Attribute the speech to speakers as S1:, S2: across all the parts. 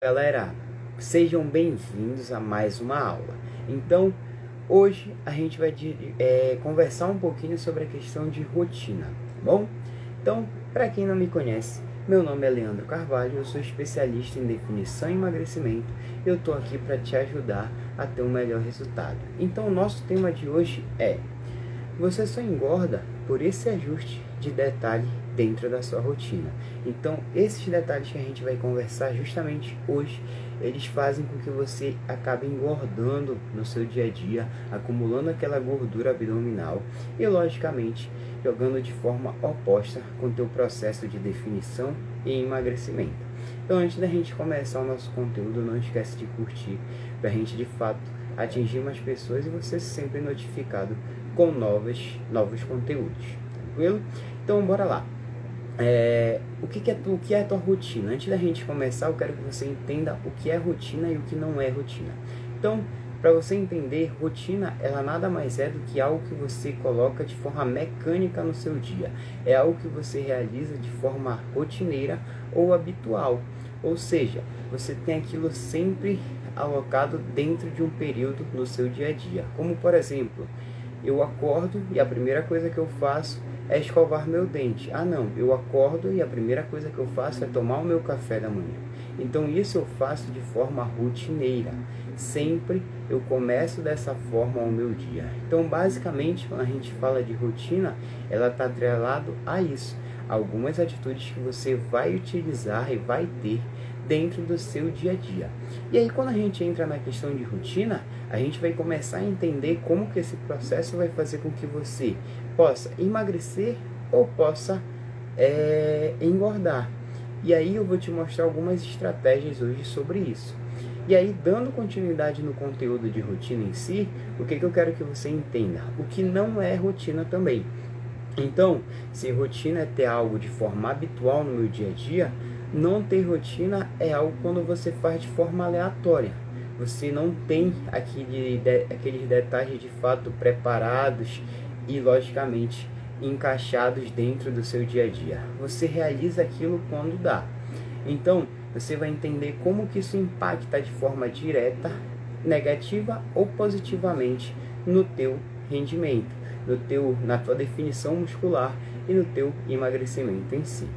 S1: Galera, sejam bem-vindos a mais uma aula. Então, hoje a gente vai conversar um pouquinho sobre a questão de rotina, tá bom? Então, para quem não me conhece, meu nome é Leandro Carvalho, eu sou especialista em definição e emagrecimento. Eu estou aqui para te ajudar a ter um melhor resultado. Então, o nosso tema de hoje é: você só engorda por esse ajuste de detalhe dentro da sua rotina. Então, esses detalhes que a gente vai conversar justamente hoje, eles fazem com que você acabe engordando no seu dia a dia, acumulando aquela gordura abdominal e, logicamente, jogando de forma oposta com o teu processo de definição e emagrecimento. Então, antes da gente começar o nosso conteúdo, não esquece de curtir, para a gente, de fato, atingir mais pessoas e você ser sempre notificado com novos conteúdos, tranquilo? Então, bora lá. O que é a tua rotina? Antes da gente começar, eu quero que você entenda o que é rotina e o que não é rotina. Então, para você entender, rotina, ela nada mais é do que algo que você coloca de forma mecânica no seu dia. É algo que você realiza de forma rotineira ou habitual. Ou seja, você tem aquilo sempre alocado dentro de um período no seu dia a dia. Como, por exemplo, eu acordo e a primeira coisa que eu faço é escovar meu dente. Ah, não, eu acordo e a primeira coisa que eu faço é tomar o meu café da manhã. Então, isso eu faço de forma rotineira. Sempre eu começo dessa forma o meu dia. Então, basicamente, quando a gente fala de rotina, ela está atrelado a isso. Algumas atitudes que você vai utilizar e vai ter dentro do seu dia a dia. E aí, quando a gente entra na questão de rotina, a gente vai começar a entender como que esse processo vai fazer com que você possa emagrecer ou possa engordar. E aí eu vou te mostrar algumas estratégias hoje sobre isso. E aí, dando continuidade no conteúdo de rotina em si, o que eu quero que você entenda? O que não é rotina também. Então, se rotina é ter algo de forma habitual no meu dia a dia, não ter rotina é algo quando você faz de forma aleatória. Você não tem aqueles detalhes de fato preparados e, logicamente, encaixados dentro do seu dia a dia. Você realiza aquilo quando dá. Então, você vai entender como que isso impacta de forma direta, negativa ou positivamente no teu rendimento, na tua definição muscular e no teu emagrecimento em si.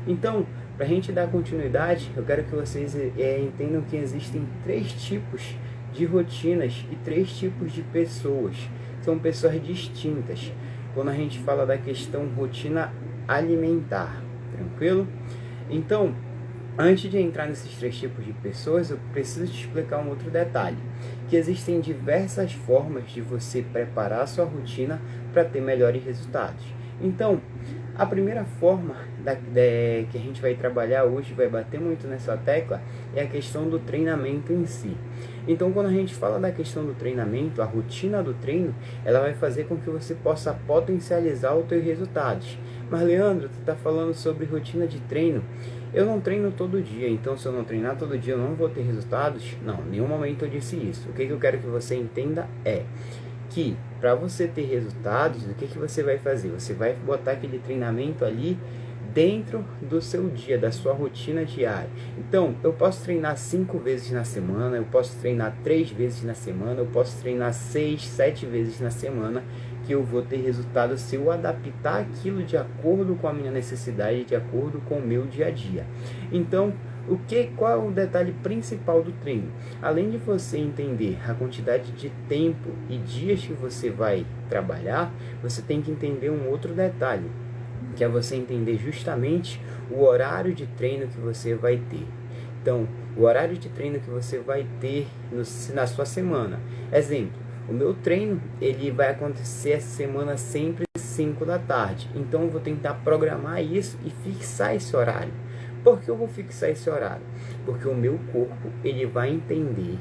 S1: Então, para a gente dar continuidade, eu quero que vocês entendam que existem 3 tipos de rotinas e 3 tipos de pessoas. São pessoas distintas quando a gente fala da questão rotina alimentar, tranquilo? Então, antes de entrar nesses 3 tipos de pessoas, eu preciso te explicar um outro detalhe, que existem diversas formas de você preparar a sua rotina para ter melhores resultados. Então, a primeira forma que a gente vai trabalhar hoje, vai bater muito nessa tecla, é a questão do treinamento em si. Então, quando a gente fala da questão do treinamento, a rotina do treino, ela vai fazer com que você possa potencializar os teus resultados. Mas, Leandro, tu está falando sobre rotina de treino. Eu não treino todo dia, então se eu não treinar todo dia eu não vou ter resultados? Não, em nenhum momento eu disse isso. O que eu quero que você entenda é que para você ter resultados, o que você vai fazer? Você vai botar aquele treinamento ali dentro do seu dia, da sua rotina diária. Então, eu posso treinar 5 vezes na semana, eu posso treinar 3 vezes na semana, eu posso treinar 6, 7 vezes na semana, que eu vou ter resultado se eu adaptar aquilo de acordo com a minha necessidade, de acordo com o meu dia a dia. Então, qual é o detalhe principal do treino? Além de você entender a quantidade de tempo e dias que você vai trabalhar, você tem que entender um outro detalhe, que é você entender justamente o horário de treino que você vai ter. Então, o horário de treino que você vai ter na sua semana. Exemplo, o meu treino ele vai acontecer essa semana sempre às 5 da tarde. Então, eu vou tentar programar isso e fixar esse horário. Por que eu vou fixar esse horário? Porque o meu corpo ele vai entender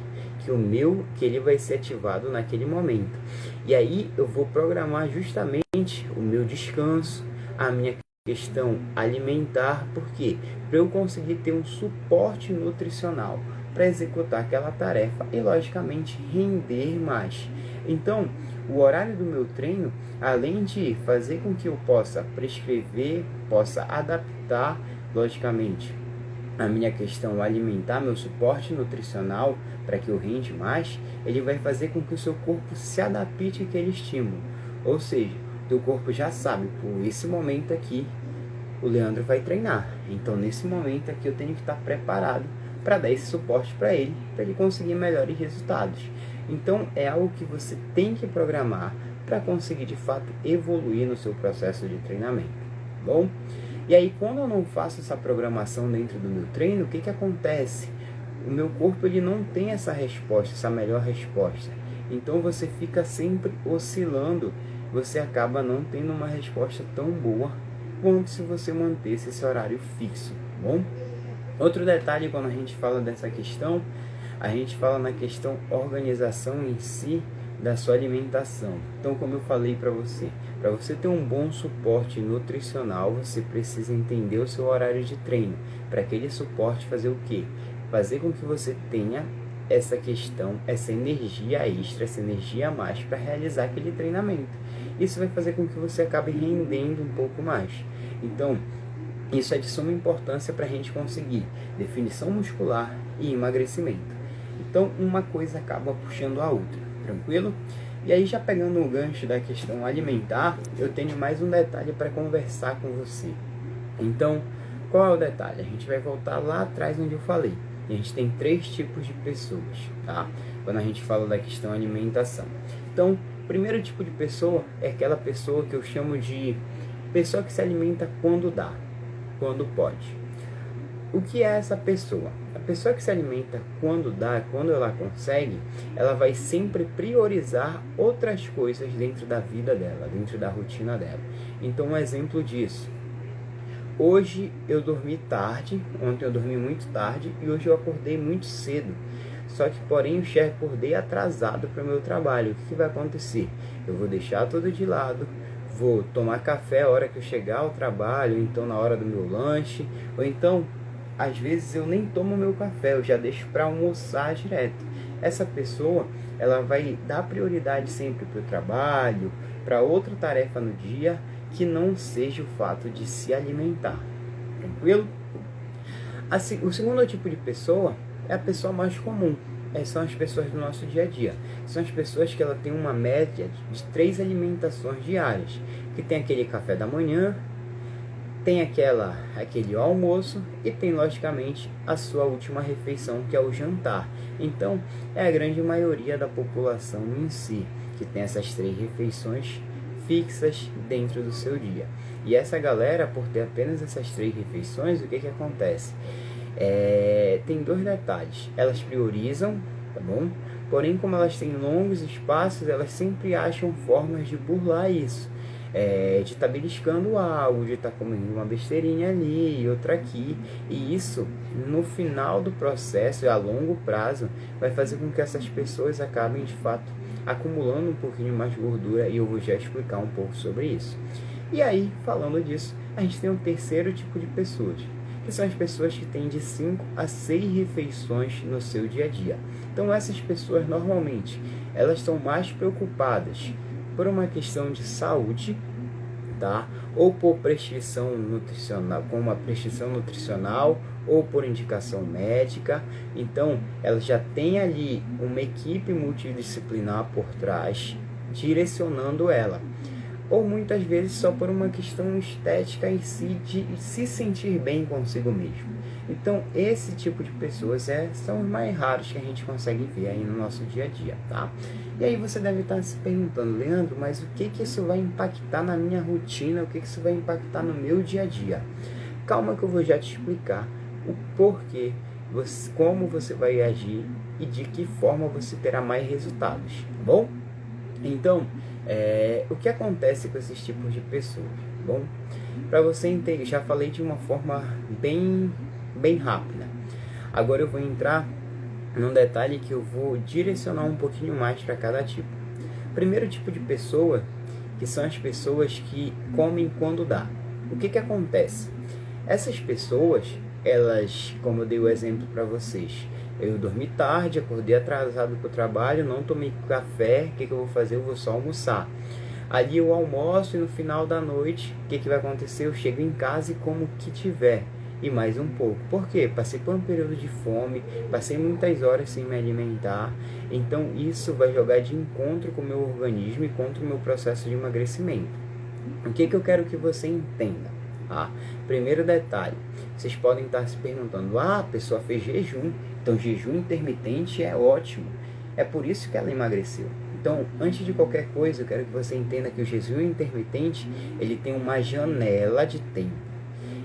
S1: que ele vai ser ativado naquele momento. E aí eu vou programar justamente o meu descanso, a minha questão alimentar, porque para eu conseguir ter um suporte nutricional para executar aquela tarefa e logicamente render mais. Então, o horário do meu treino, além de fazer com que eu possa prescrever, possa adaptar, logicamente, a minha questão alimentar, meu suporte nutricional para que eu rende mais, ele vai fazer com que o seu corpo se adapte àquele estímulo. Ou seja, o teu corpo já sabe, por esse momento aqui, o Leandro vai treinar. Então, nesse momento aqui, eu tenho que estar preparado para dar esse suporte para ele conseguir melhores resultados. Então, é algo que você tem que programar para conseguir, de fato, evoluir no seu processo de treinamento. Bom? E aí, quando eu não faço essa programação dentro do meu treino, o que acontece? O meu corpo ele não tem essa resposta, essa melhor resposta. Então, você fica sempre oscilando, você acaba não tendo uma resposta tão boa quanto se você mantesse esse horário fixo, tá bom? Outro detalhe, quando a gente fala dessa questão, a gente fala na questão organização em si da sua alimentação. Então, como eu falei para você ter um bom suporte nutricional, você precisa entender o seu horário de treino. Para aquele suporte fazer o quê? Fazer com que você tenha essa questão, essa energia extra, essa energia a mais para realizar aquele treinamento. Isso vai fazer com que você acabe rendendo um pouco mais. Então, isso é de suma importância para a gente conseguir definição muscular e emagrecimento. Então, uma coisa acaba puxando a outra, tranquilo? E aí, já pegando o gancho da questão alimentar, eu tenho mais um detalhe para conversar com você. Então, qual é o detalhe? A gente vai voltar lá atrás onde eu falei. A gente tem 3 tipos de pessoas, tá? Quando a gente fala da questão alimentação. Então, o primeiro tipo de pessoa é aquela pessoa que eu chamo de pessoa que se alimenta quando dá, quando pode. O que é essa pessoa? A pessoa que se alimenta quando dá, quando ela consegue, ela vai sempre priorizar outras coisas dentro da vida dela, dentro da rotina dela. Então, um exemplo disso. Hoje eu dormi tarde, ontem eu dormi muito tarde e hoje eu acordei muito cedo. Só que, porém, eu já acordei atrasado para o meu trabalho. O que vai acontecer? Eu vou deixar tudo de lado, vou tomar café a hora que eu chegar ao trabalho, então na hora do meu lanche, ou então, às vezes eu nem tomo meu café, eu já deixo para almoçar direto. Essa pessoa, ela vai dar prioridade sempre para o trabalho, para outra tarefa no dia, que não seja o fato de se alimentar. Tranquilo? O segundo tipo de pessoa é a pessoa mais comum. São as pessoas do nosso dia a dia. São as pessoas que ela tem uma média de 3 alimentações diárias. Que tem aquele café da manhã, tem aquele almoço e tem, logicamente, a sua última refeição, que é o jantar. Então, é a grande maioria da população em si, que tem essas 3 refeições fixas dentro do seu dia. E essa galera, por ter apenas essas 3 refeições, o que acontece? Tem 2 detalhes. Elas priorizam, tá bom? Porém, como elas têm longos espaços, elas sempre acham formas de burlar isso. De estar beliscando algo, de estar comendo uma besteirinha ali e outra aqui. E isso, no final do processo, a longo prazo, vai fazer com que essas pessoas acabem, de fato, acumulando um pouquinho mais de gordura, e eu vou já explicar um pouco sobre isso. E aí, falando disso, a gente tem um terceiro tipo de pessoas, que são as pessoas que têm de 5 a 6 refeições no seu dia a dia. Então, essas pessoas, normalmente, elas estão mais preocupadas por uma questão de saúde, tá? Ou por prescrição nutricional, com uma prescrição nutricional, ou por indicação médica. Então, ela já tem ali uma equipe multidisciplinar por trás, direcionando ela. Ou muitas vezes só por uma questão estética em si, de se sentir bem consigo mesmo. Então, esse tipo de pessoas são os mais raros que a gente consegue ver aí no nosso dia a dia, tá? E aí você deve estar se perguntando, Leandro, mas o que isso vai impactar na minha rotina? O que isso vai impactar no meu dia a dia? Calma que eu vou já te explicar o porquê, como você vai agir e de que forma você terá mais resultados, tá bom? Então, o que acontece com esses tipos de pessoas? Bom, para você entender, já falei de uma forma bem rápida. Agora eu vou entrar num detalhe que eu vou direcionar um pouquinho mais para cada tipo. Primeiro tipo de pessoa, que são as pessoas que comem quando dá. O que acontece? Essas pessoas, elas, como eu dei o exemplo para vocês, eu dormi tarde, acordei atrasado para o trabalho, não tomei café, o que eu vou fazer? Eu vou só almoçar. Ali eu almoço e no final da noite, o que vai acontecer? Eu chego em casa e como o que tiver. e mais um pouco. Por quê? Passei por um período de fome, passei muitas horas sem me alimentar, então isso vai jogar de encontro com o meu organismo e contra o meu processo de emagrecimento. O que eu quero que você entenda? Primeiro detalhe, vocês podem estar se perguntando, a pessoa fez jejum, então jejum intermitente é ótimo, é por isso que ela emagreceu. Então, antes de qualquer coisa, eu quero que você entenda que o jejum intermitente, ele tem uma janela de tempo.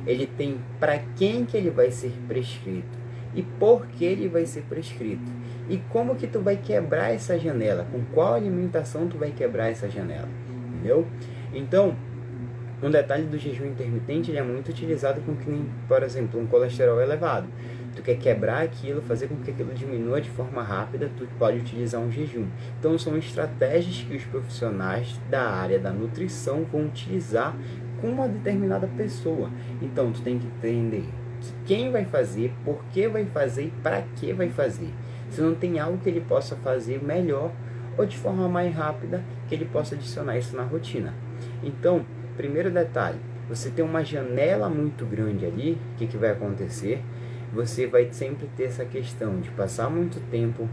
S1: Ele tem para quem que ele vai ser prescrito e por que ele vai ser prescrito. E como que tu vai quebrar essa janela, com qual alimentação tu vai quebrar essa janela, entendeu? Então, um detalhe do jejum intermitente, ele é muito utilizado com quem, por exemplo, um colesterol elevado. Tu quer quebrar aquilo, fazer com que aquilo diminua de forma rápida, tu pode utilizar um jejum. Então, são estratégias que os profissionais da área da nutrição vão utilizar com uma determinada pessoa. Então, tu tem que entender quem vai fazer, por que vai fazer e para que vai fazer. Se não tem algo que ele possa fazer melhor ou de forma mais rápida, que ele possa adicionar isso na rotina. Então, primeiro detalhe, você tem uma janela muito grande ali, o que vai acontecer? Você vai sempre ter essa questão de passar muito tempo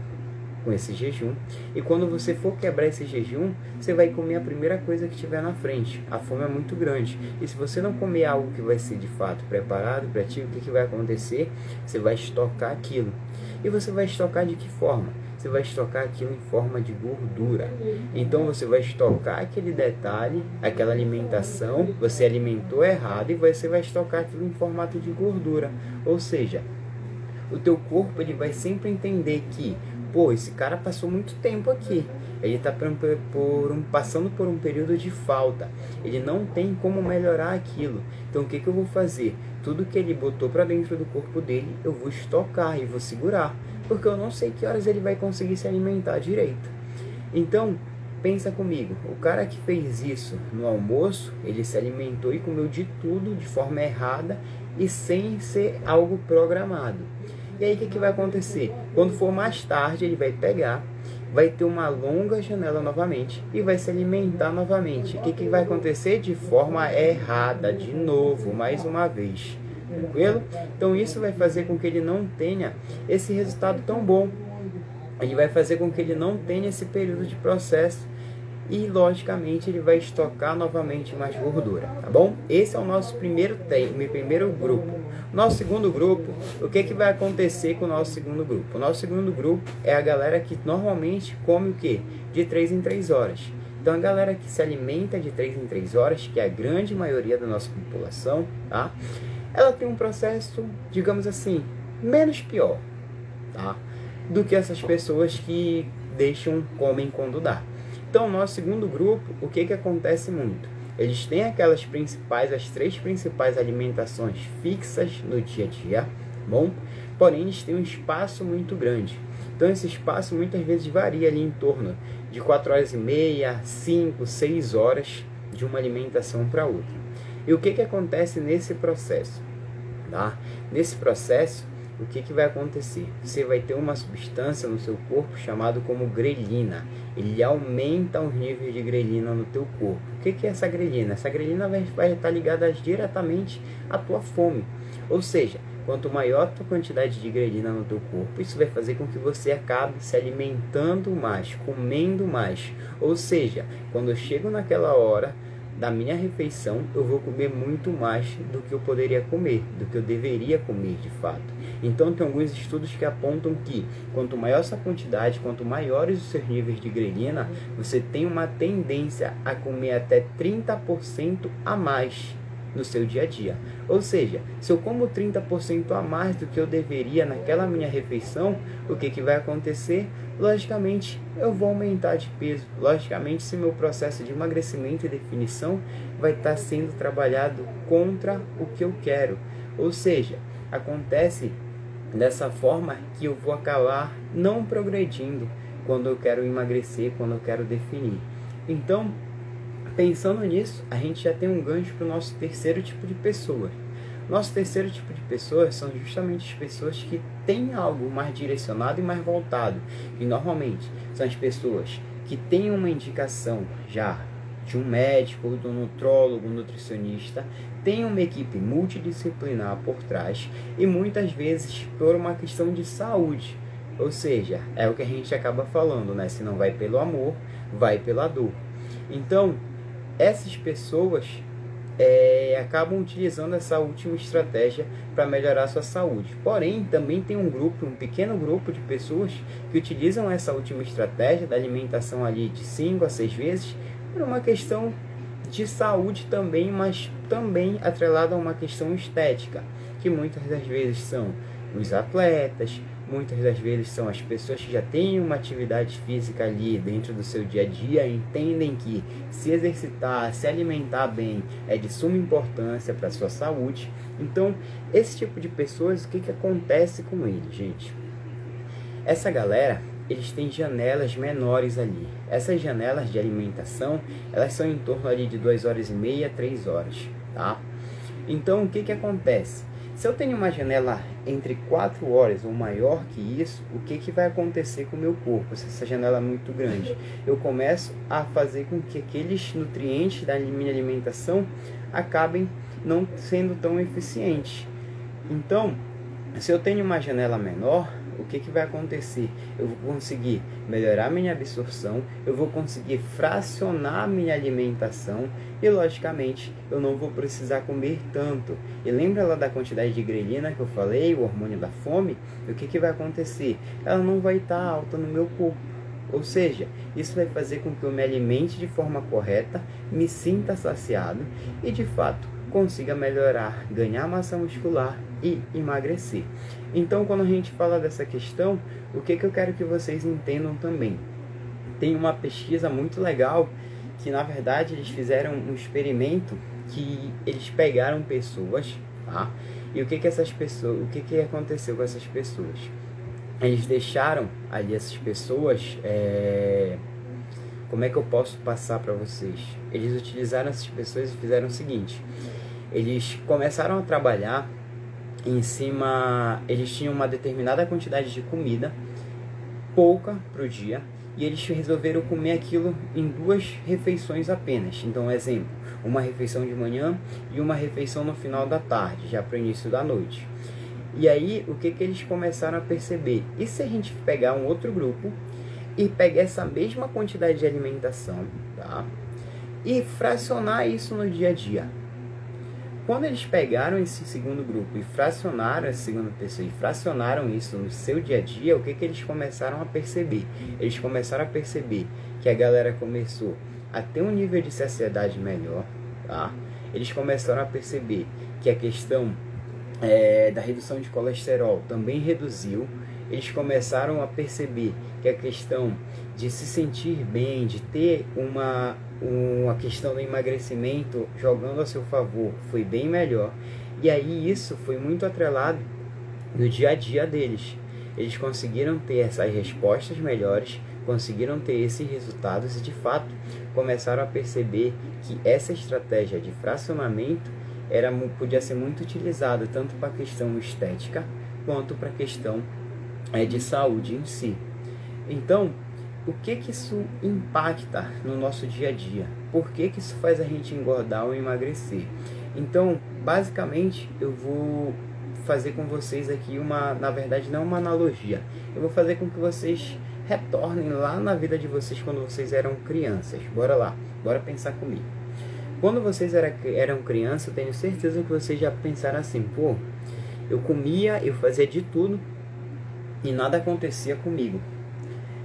S1: com esse jejum, e quando você for quebrar esse jejum, você vai comer a primeira coisa que tiver na frente. A fome é muito grande, e se você não comer algo que vai ser de fato preparado para ti, o que vai acontecer? Você vai estocar aquilo. E você vai estocar de que forma? Você vai estocar aquilo em forma de gordura. Então você vai estocar aquele detalhe, aquela alimentação, você alimentou errado e você vai estocar aquilo em formato de gordura. Ou seja, o teu corpo ele vai sempre entender que, esse cara passou muito tempo aqui, ele está passando por um período de falta, ele não tem como melhorar aquilo. Então o que eu vou fazer? Tudo que ele botou para dentro do corpo dele, eu vou estocar e vou segurar, porque eu não sei que horas ele vai conseguir se alimentar direito. Então, pensa comigo, o cara que fez isso no almoço, ele se alimentou e comeu de tudo de forma errada e sem ser algo programado. E aí o que vai acontecer? Quando for mais tarde, ele vai pegar, vai ter uma longa janela novamente e vai se alimentar novamente. O que vai acontecer? De forma errada, de novo, mais uma vez. Tranquilo? Então isso vai fazer com que ele não tenha esse resultado tão bom. Ele vai fazer com que ele não tenha esse período de processo e, logicamente, ele vai estocar novamente mais gordura, tá bom? Esse é o nosso primeiro grupo. Nosso segundo grupo, o que vai acontecer com o nosso segundo grupo? O nosso segundo grupo é a galera que normalmente come o quê? De 3 em 3 horas. Então, a galera que se alimenta de 3 em 3 horas, que é a grande maioria da nossa população, tá? Ela tem um processo, digamos assim, menos pior, tá? Do que essas pessoas que comem quando dá. Então, o nosso segundo grupo, o que acontece muito? Eles têm as 3 principais alimentações fixas no dia a dia, bom? Porém, eles têm um espaço muito grande. Então, esse espaço muitas vezes varia ali em torno de 4 horas e meia, 5, 6 horas de uma alimentação para outra. E o que acontece nesse processo? Tá? Nesse processo, o que vai acontecer? Você vai ter uma substância no seu corpo chamada como grelina. Ele aumenta os níveis de grelina no teu corpo. O que é essa grelina? Essa grelina vai estar ligada diretamente à tua fome. Ou seja, quanto maior a tua quantidade de grelina no teu corpo, isso vai fazer com que você acabe se alimentando mais, comendo mais. Ou seja, quando eu chego naquela hora da minha refeição, eu vou comer muito mais do que eu poderia comer, do que eu deveria comer de fato. Então, tem alguns estudos que apontam que quanto maior essa quantidade, quanto maiores os seus níveis de grelina, você tem uma tendência a comer até 30% a mais no seu dia a dia. Ou seja, se eu como 30% a mais do que eu deveria naquela minha refeição, o que vai acontecer? Logicamente, eu vou aumentar de peso. Logicamente, se meu processo de emagrecimento e definição vai estar sendo trabalhado contra o que eu quero. Ou seja, acontece dessa forma que eu vou acabar não progredindo quando eu quero emagrecer, quando eu quero definir. Então, pensando nisso, a gente já tem um gancho para o nosso terceiro tipo de pessoa. Nosso terceiro tipo de pessoas são justamente as pessoas que têm algo mais direcionado e mais voltado. E normalmente são as pessoas que têm uma indicação já de um médico, do nutrólogo, nutricionista, tem uma equipe multidisciplinar por trás e muitas vezes por uma questão de saúde. Ou seja, é o que a gente acaba falando, né? Se não vai pelo amor, vai pela dor. Então, essas pessoas acabam utilizando essa última estratégia para melhorar a sua saúde. Porém, também tem um pequeno grupo de pessoas que utilizam essa última estratégia da alimentação ali de 5 a 6 vezes por uma questão de saúde também, mas também atrelada a uma questão estética, que muitas das vezes são os atletas, muitas das vezes são as pessoas que já têm uma atividade física ali dentro do seu dia a dia, entendem que se exercitar, se alimentar bem é de suma importância para a sua saúde. Então, esse tipo de pessoas, o que acontece com eles, gente? Essa galera, eles têm janelas menores ali. Essas janelas de alimentação, elas são em torno ali de 2 horas e meia, 3 horas, tá? Então, o que acontece? Se eu tenho uma janela entre 4 horas ou maior que isso, o que vai acontecer com o meu corpo? Se essa janela é muito grande, eu começo a fazer com que aqueles nutrientes da minha alimentação acabem não sendo tão eficientes. Então, se eu tenho uma janela menor, o que vai acontecer? Eu vou conseguir melhorar minha absorção, eu vou conseguir fracionar minha alimentação e, logicamente, eu não vou precisar comer tanto. E lembra lá da quantidade de grelina que eu falei, o hormônio da fome? O que vai acontecer? Ela não vai estar alta no meu corpo. Ou seja, isso vai fazer com que eu me alimente de forma correta, me sinta saciado e, de fato, consiga melhorar, ganhar massa muscular e emagrecer. Então, quando a gente fala dessa questão, o que eu quero que vocês entendam também? Tem uma pesquisa muito legal que, na verdade, eles fizeram um experimento que eles pegaram pessoas, tá? E o que aconteceu com essas pessoas? Eles deixaram ali essas pessoas, como é que eu posso passar para vocês? Eles utilizaram essas pessoas e fizeram o seguinte: eles começaram a trabalhar em cima, eles tinham uma determinada quantidade de comida, pouca para o dia, e eles resolveram comer aquilo em 2 refeições apenas. Então, exemplo, uma refeição de manhã e uma refeição no final da tarde, já para o início da noite. E aí, o que eles começaram a perceber? E se a gente pegar um outro grupo e pegar essa mesma quantidade de alimentação, tá? E fracionar isso no dia a dia? Quando eles pegaram esse segundo grupo e fracionaram essa segunda pessoa e fracionaram isso no seu dia a dia, o que eles começaram a perceber? Eles começaram a perceber que a galera começou a ter um nível de saciedade melhor, tá? Eles começaram a perceber que a questão da redução de colesterol também reduziu. Eles começaram a perceber que a questão de se sentir bem, de ter uma questão do emagrecimento jogando a seu favor foi bem melhor. E aí isso foi muito atrelado no dia a dia deles. Eles conseguiram ter essas respostas melhores, conseguiram ter esses resultados e, de fato, começaram a perceber que essa estratégia de fracionamento podia ser muito utilizada tanto para a questão estética quanto para a questão de saúde em si. Então, o que isso impacta no nosso dia a dia? Por que isso faz a gente engordar ou emagrecer? Então, basicamente, eu vou fazer com vocês aqui na verdade, não uma analogia. Eu vou fazer com que vocês retornem lá na vida de vocês quando vocês eram crianças. Bora lá, bora pensar comigo. Quando vocês eram crianças, eu tenho certeza que vocês já pensaram assim: pô, eu comia, eu fazia de tudo e nada acontecia comigo.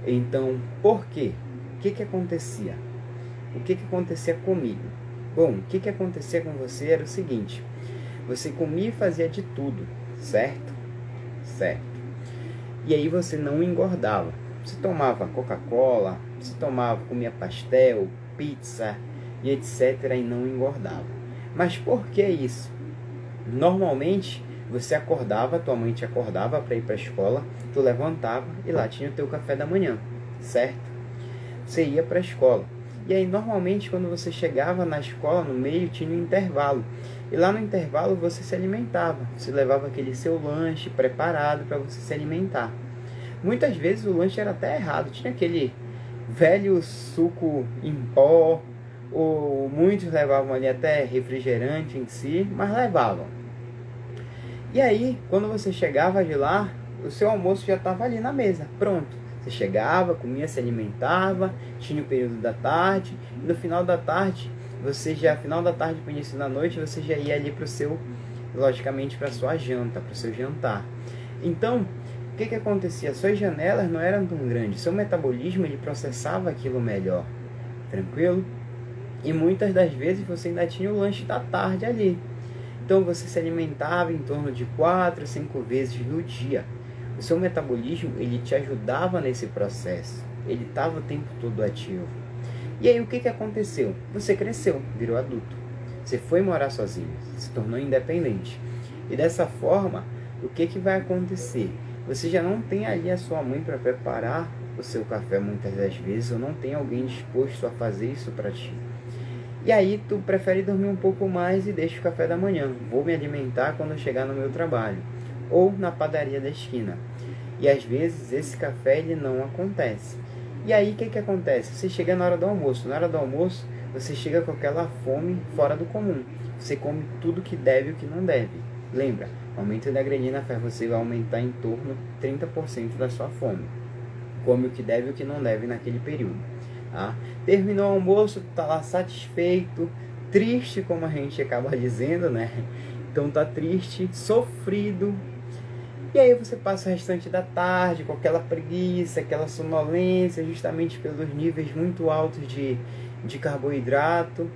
S1: Então, por quê? O que acontecia? O que acontecia comigo? Bom, o que acontecia com você era o seguinte: você comia e fazia de tudo, certo? Certo. E aí você não engordava. Você tomava Coca-Cola, comia pastel, pizza e etc. e não engordava. Mas por que isso? Normalmente, você acordava, tua mãe te acordava para ir para a escola, tu levantava e lá tinha o teu café da manhã, certo? Você ia para a escola. E aí, normalmente, quando você chegava na escola, no meio, tinha um intervalo. E lá no intervalo, você se alimentava. Você levava aquele seu lanche preparado para você se alimentar. Muitas vezes, o lanche era até errado. Tinha aquele velho suco em pó, ou muitos levavam ali até refrigerante em si, mas levavam. E aí, quando você chegava de lá, o seu almoço já estava ali na mesa, pronto. Você chegava, comia, se alimentava, tinha o período da tarde, e no final da tarde, final da tarde para o início da noite, você já ia ali para o seu, logicamente, para a sua janta, para o seu jantar. Então, o que acontecia? Suas janelas não eram tão grandes, seu metabolismo ele processava aquilo melhor, tranquilo? E muitas das vezes você ainda tinha o lanche da tarde ali. Então você se alimentava em torno de 4, 5 vezes no dia. O seu metabolismo ele te ajudava nesse processo. Ele estava o tempo todo ativo. E aí o que aconteceu? Você cresceu, virou adulto. Você foi morar sozinho, se tornou independente. E dessa forma, o que vai acontecer? Você já não tem ali a sua mãe para preparar o seu café muitas das vezes, ou não tem alguém disposto a fazer isso para ti. E aí tu prefere dormir um pouco mais e deixa o café da manhã. Vou me alimentar quando eu chegar no meu trabalho. Ou na padaria da esquina. E às vezes esse café ele não acontece. E aí o que acontece? Você chega na hora do almoço. Na hora do almoço você chega com aquela fome fora do comum. Você come tudo que deve e o que não deve. Lembra, o aumento da grelina faz você aumentar em torno de 30% da sua fome. Come o que deve e o que não deve naquele período. Tá? Terminou o almoço, tá lá satisfeito, triste, como a gente acaba dizendo, né? Então tá triste, sofrido. E aí você passa o restante da tarde com aquela preguiça, aquela sonolência, justamente pelos níveis muito altos de carboidrato.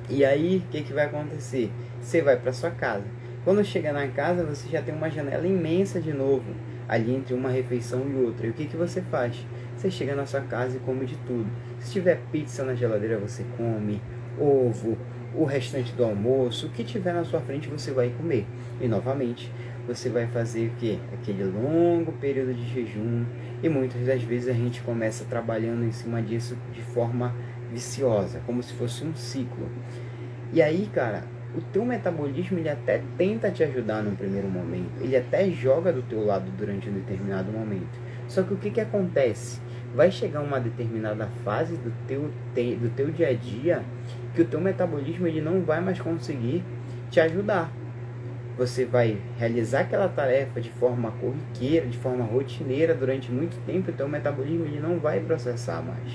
S1: E aí, o que vai acontecer? Você vai para sua casa. Quando chega na casa, você já tem uma janela imensa de novo, ali entre uma refeição e outra. E o que você faz? Você chega na sua casa e come de tudo. Se tiver pizza na geladeira, você come, ovo, o restante do almoço, o que tiver na sua frente você vai comer. E novamente, você vai fazer o quê? Aquele longo período de jejum. E muitas das vezes a gente começa trabalhando em cima disso de forma viciosa, como se fosse um ciclo. E aí, cara, o teu metabolismo ele até tenta te ajudar no primeiro momento. Ele até joga do teu lado durante um determinado momento. Só que o que acontece? Vai chegar uma determinada fase do teu dia a dia que o teu metabolismo ele não vai mais conseguir te ajudar. Você vai realizar aquela tarefa de forma corriqueira, de forma rotineira durante muito tempo e o teu metabolismo ele não vai processar mais.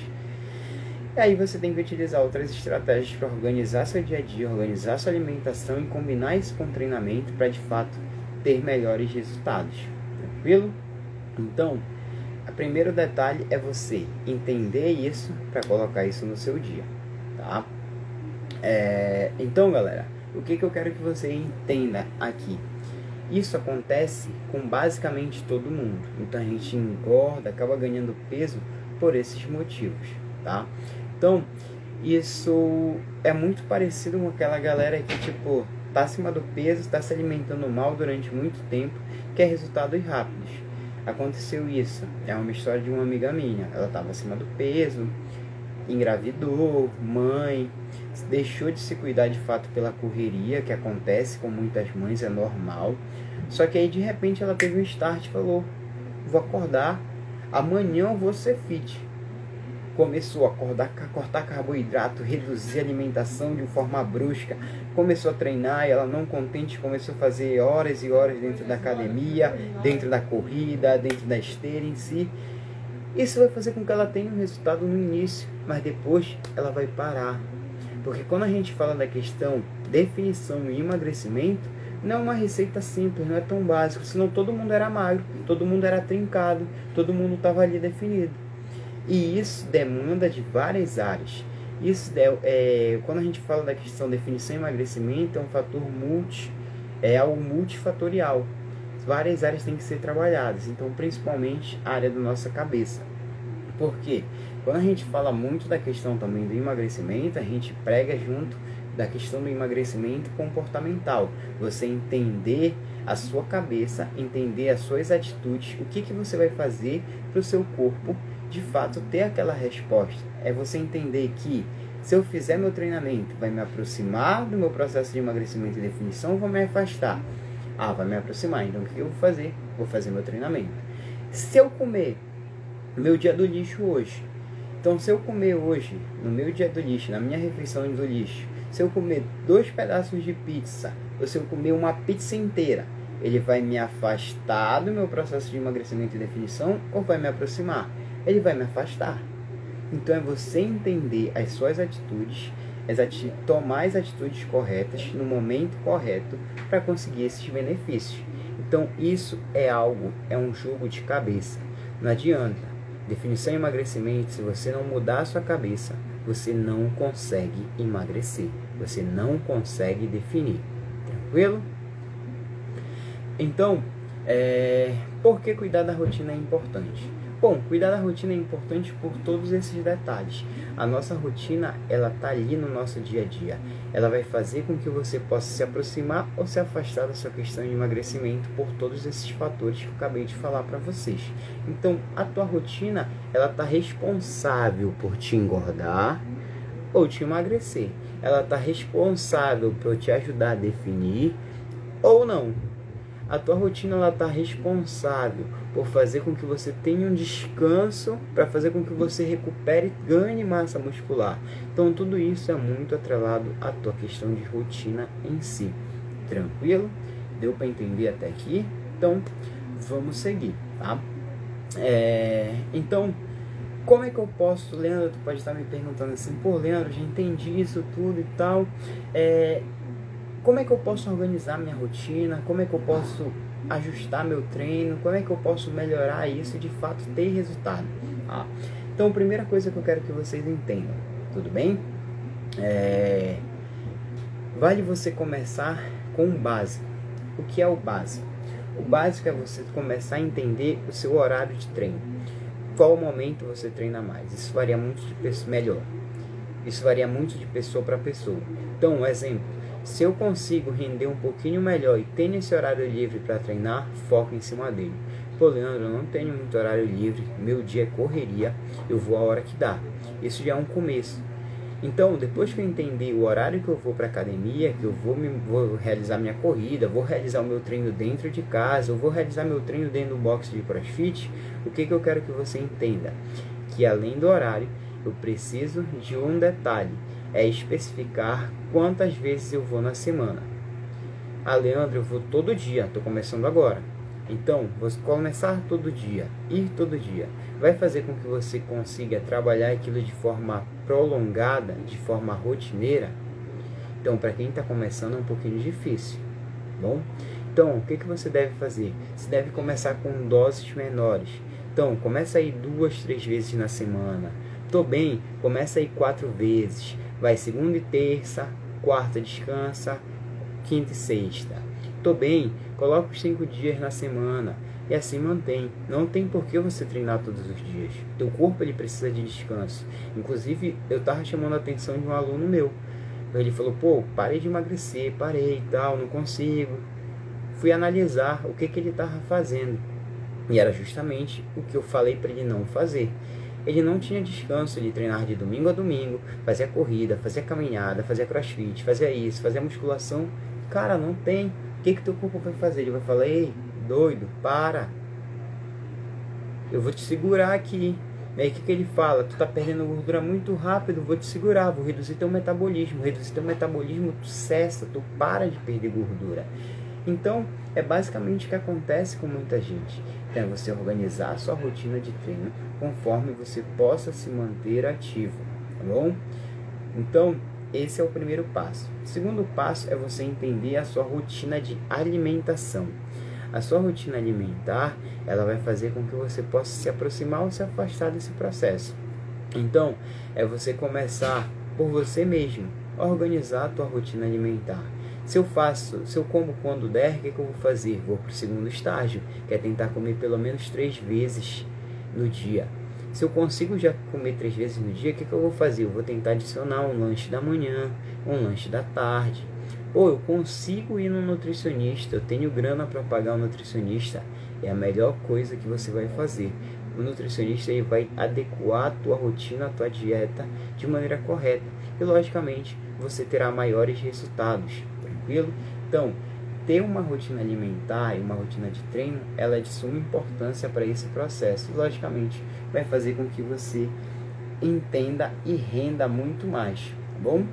S1: E aí você tem que utilizar outras estratégias para organizar seu dia a dia, organizar sua alimentação e combinar isso com treinamento para de fato ter melhores resultados. Tranquilo? Então, o primeiro detalhe é você entender isso para colocar isso no seu dia, tá? Então, galera, o que eu quero que você entenda aqui? Isso acontece com basicamente todo mundo. Então, a gente engorda, acaba ganhando peso por esses motivos, tá? Então, isso é muito parecido com aquela galera que, tipo, tá acima do peso, tá se alimentando mal durante muito tempo, quer resultados rápidos. Aconteceu isso, é uma história de uma amiga minha. Ela estava acima do peso, engravidou, mãe, deixou de se cuidar de fato pela correria, que acontece com muitas mães, é normal. Só que aí de repente ela teve um start e falou, vou acordar, amanhã eu vou ser fit. Começou a cortar carboidrato, reduzir a alimentação de forma brusca, começou a treinar e ela não contente começou a fazer horas e horas dentro da academia, dentro da corrida, dentro da esteira em si. Isso vai fazer com que ela tenha um resultado no início, mas depois ela vai parar. Porque quando a gente fala da questão definição e emagrecimento, não é uma receita simples, não é tão básico, senão todo mundo era magro, todo mundo era trincado, todo mundo estava ali definido. E isso demanda de várias áreas. Isso quando a gente fala da questão definição e emagrecimento, é um fator algo multifatorial. Várias áreas têm que ser trabalhadas, então principalmente a área da nossa cabeça. Por quê? Quando a gente fala muito da questão também do emagrecimento, a gente prega junto da questão do emagrecimento comportamental. Você entender a sua cabeça, entender as suas atitudes, o que você vai fazer para o seu corpo de fato ter aquela resposta. É você entender que se eu fizer meu treinamento, vai me aproximar do meu processo de emagrecimento e definição ou vai me afastar? Vai me aproximar, então o que eu vou fazer? Vou fazer meu treinamento. Se eu comer meu dia do lixo hoje, Então, se eu comer hoje, no meu dia do lixo, na minha refeição do lixo, se eu comer 2 pedaços de pizza, ou se eu comer uma pizza inteira, ele vai me afastar do meu processo de emagrecimento e definição ou vai me aproximar? Ele vai me afastar. Então, é você entender as suas atitudes, tomar as atitudes corretas no momento correto para conseguir esses benefícios. Então, isso é um jogo de cabeça. Não adianta. Definição e emagrecimento, se você não mudar a sua cabeça, você não consegue emagrecer. Você não consegue definir. Tranquilo? Então, por que cuidar da rotina é importante? Bom, cuidar da rotina é importante por todos esses detalhes. A nossa rotina, ela tá ali no nosso dia a dia. Ela vai fazer com que você possa se aproximar ou se afastar da sua questão de emagrecimento por todos esses fatores que eu acabei de falar para vocês. Então, a tua rotina, ela tá responsável por te engordar ou te emagrecer. Ela tá responsável por te ajudar a definir ou não. A tua rotina, ela está responsável por fazer com que você tenha um descanso, para fazer com que você recupere e ganhe massa muscular. Então, tudo isso é muito atrelado à tua questão de rotina em si. Tranquilo? Deu para entender até aqui? Então, vamos seguir, tá? Então, como é que eu posso, Leandro, tu pode estar me perguntando assim, pô, Leandro, já entendi isso tudo e tal, como é que eu posso organizar minha rotina? Como é que eu posso ajustar meu treino? Como é que eu posso melhorar isso e de fato ter resultado? Então, a primeira coisa que eu quero que vocês entendam, tudo bem? Vale você começar com o básico. O que é o básico? O básico é você começar a entender o seu horário de treino. Qual momento você treina mais? Isso varia muito de pessoa, Isso varia muito de pessoa para pessoa. Então, um exemplo. Se eu consigo render um pouquinho melhor e tenho esse horário livre para treinar, foco em cima dele. Pô, Leandro, eu não tenho muito horário livre, meu dia é correria, eu vou a hora que dá. Isso já é um começo. Então, depois que eu entender o horário que eu vou para academia, que eu vou realizar minha corrida, vou realizar o meu treino dentro de casa, eu vou realizar meu treino dentro do box de CrossFit, o que eu quero que você entenda? Que além do horário, eu preciso de um detalhe. É especificar quantas vezes eu vou na semana. Leandro, eu vou todo dia, estou começando agora. Então, você começar todo dia, ir todo dia, vai fazer com que você consiga trabalhar aquilo de forma prolongada, de forma rotineira. Então, para quem está começando é um pouquinho difícil, bom? Então, o que você deve fazer? Você deve começar com doses menores. Então, começa aí 2, 3 vezes na semana. Tô bem, começa aí 4 vezes. Vai segunda e terça, quarta descansa, quinta e sexta. Tô bem, coloca os 5 dias na semana e assim mantém. Não tem por que você treinar todos os dias. Teu corpo ele precisa de descanso. Inclusive, eu tava chamando a atenção de um aluno meu. Ele falou, pô, parei de emagrecer, parei e tal, não consigo. Fui analisar o que ele tava fazendo. E era justamente o que eu falei para ele não fazer. Ele não tinha descanso, ele treinava de domingo a domingo, fazia corrida, fazia caminhada, fazia crossfit, fazia isso, fazia musculação. Cara, não tem. O que teu corpo vai fazer? Ele vai falar, ei, doido, para. Eu vou te segurar aqui. E aí o que ele fala? Tu tá perdendo gordura muito rápido, vou te segurar, vou reduzir teu metabolismo. Reduzir teu metabolismo, tu cessa, tu para de perder gordura. Então, é basicamente o que acontece com muita gente. Então, é você organizar a sua rotina de treino conforme você possa se manter ativo, tá bom? Então, esse é o primeiro passo. O segundo passo é você entender a sua rotina de alimentação. A sua rotina alimentar, ela vai fazer com que você possa se aproximar ou se afastar desse processo. Então, é você começar por você mesmo, organizar a tua rotina alimentar. Se eu como quando der, o que eu vou fazer? Vou para o segundo estágio, que é tentar comer pelo menos 3 vezes no dia. Se eu consigo já comer 3 vezes no dia, o que eu vou fazer? Eu vou tentar adicionar um lanche da manhã, um lanche da tarde. Ou eu consigo ir no nutricionista, eu tenho grana para pagar um nutricionista. É a melhor coisa que você vai fazer. O nutricionista ele vai adequar a tua rotina, a tua dieta de maneira correta. E logicamente você terá maiores resultados. Tranquilo? Então, ter uma rotina alimentar e uma rotina de treino, ela é de suma importância para esse processo. E, logicamente, vai fazer com que você entenda e renda muito mais, tá bom?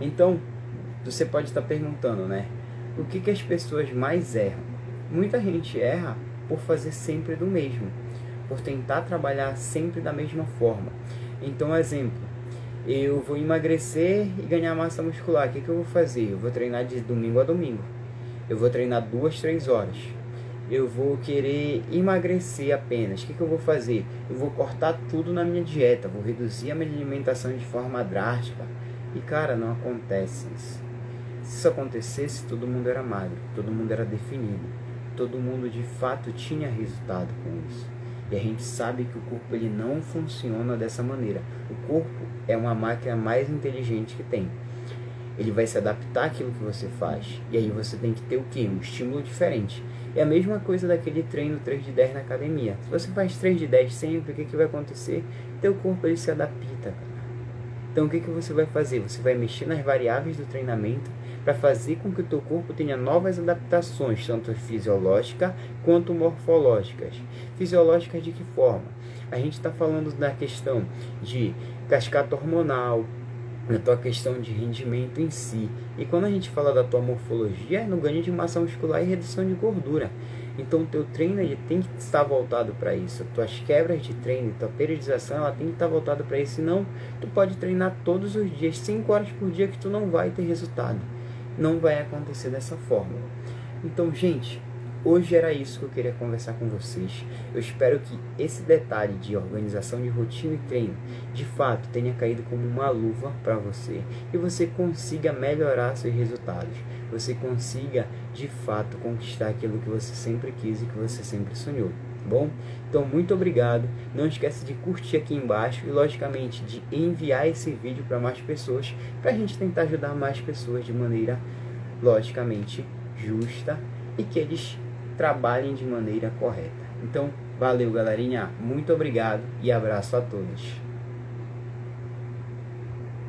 S1: Então, você pode estar perguntando, né? O que as pessoas mais erram? Muita gente erra por fazer sempre do mesmo, por tentar trabalhar sempre da mesma forma. Então, exemplo, eu vou emagrecer e ganhar massa muscular. O que eu vou fazer? Eu vou treinar de domingo a domingo. Eu vou treinar 2, 3 horas. Eu vou querer emagrecer apenas. O que eu vou fazer? Eu vou cortar tudo na minha dieta. Vou reduzir a minha alimentação de forma drástica. E cara, não acontece isso. Se isso acontecesse, todo mundo era magro. Todo mundo era definido. Todo mundo de fato tinha resultado com isso. E a gente sabe que o corpo ele não funciona dessa maneira. O corpo é uma máquina mais inteligente que tem. Ele vai se adaptar àquilo que você faz. E aí você tem que ter o quê? Um estímulo diferente. É a mesma coisa daquele treino 3 de 10 na academia. Se você faz 3 de 10 sempre, o que vai acontecer? Teu corpo ele se adapta. Então o que você vai fazer? Você vai mexer nas variáveis do treinamento para fazer com que o teu corpo tenha novas adaptações, tanto fisiológicas quanto morfológicas. Fisiológicas de que forma? A gente está falando da questão de cascata hormonal, da tua questão de rendimento em si. E quando a gente fala da tua morfologia, é no ganho de massa muscular e redução de gordura. Então o teu treino ele tem que estar voltado para isso. As tuas quebras de treino, tua periodização, ela tem que estar voltada para isso. Senão, tu pode treinar todos os dias, 5 horas por dia, que tu não vai ter resultado. Não vai acontecer dessa forma. Então, gente, hoje era isso que eu queria conversar com vocês. Eu espero que esse detalhe de organização de rotina e treino, de fato, tenha caído como uma luva para você. E você consiga melhorar seus resultados. Você consiga, de fato, conquistar aquilo que você sempre quis e que você sempre sonhou. Bom? Então, muito obrigado. Não esquece de curtir aqui embaixo e, logicamente, de enviar esse vídeo para mais pessoas, para a gente tentar ajudar mais pessoas de maneira, logicamente, justa e que eles trabalhem de maneira correta. Então, valeu, galerinha. Muito obrigado e abraço a todos.